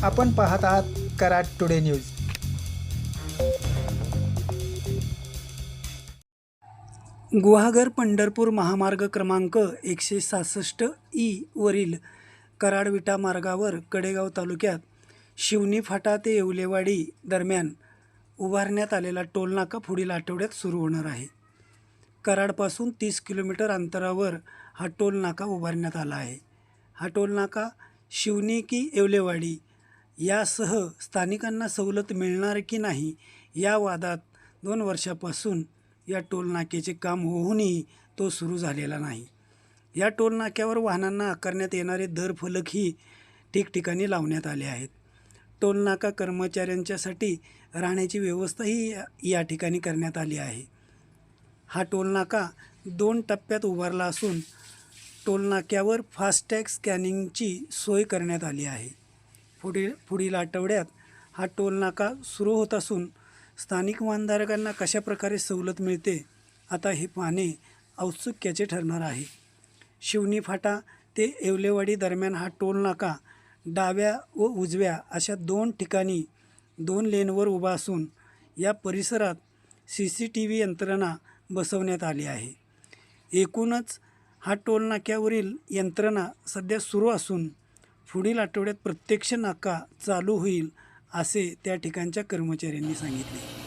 आपण पाहत आहात कराड टुडे न्यूज. गुहागर पंढरपूर महामार्ग क्रमांक 166E वरील कराड विटा मार्गावर कडेगाव तालुक्यात शिवनी फाटा ते येवलेवाडी दरम्यान उभारण्यात आलेला टोलनाका पुढील आठवड्यात सुरू होणार आहे. कराडपासून 30 किलोमीटर अंतरावर हा टोलनाका उभारण्यात आला आहे. हा टोलनाका शिवनी की येवलेवाडी यासह स्थानिकांना सवलत मिळणार की नाही या वादात 2 वर्षापासून या टोलनाक्याचे काम होऊनही तो सुरू झालेला नाही. या टोलनाक्यावर वाहनांना आकारण्यात येणारे दर फलकही ठिकठिकाणी लावण्यात आले आहेत. टोलनाका कर्मचाऱ्यांच्यासाठी राहण्याची व्यवस्थाही या ठिकाणी करण्यात आली आहे. हा टोलनाका 2 टप्प्यात उभारला असून टोलनाक्यावर फास्टॅग स्कॅनिंगची सोय करण्यात आली आहे. पुढील आठवड्यात हा टोलनाका सुरू होत असून स्थानिक वाहनधारकांना कशा प्रकारे सवलत मिळते आता हे पाहणे औत्सुक्याचे ठरणार आहे. शिवनी फाटा ते येवलेवाडी दरम्यान हा टोलनाका डाव्या व उजव्या अशा 2 ठिकाणी 2 लेनवर उभा असून या परिसरात CCTV यंत्रणा बसवण्यात आली आहे. एकूणच हा टोलनाक्यावरील यंत्रणा सध्या सुरू असून पुढील आठवड्यात प्रत्यक्ष नाका चालू होईल असे त्या ठिकाणच्या कर्मचाऱ्यांनी सांगितले.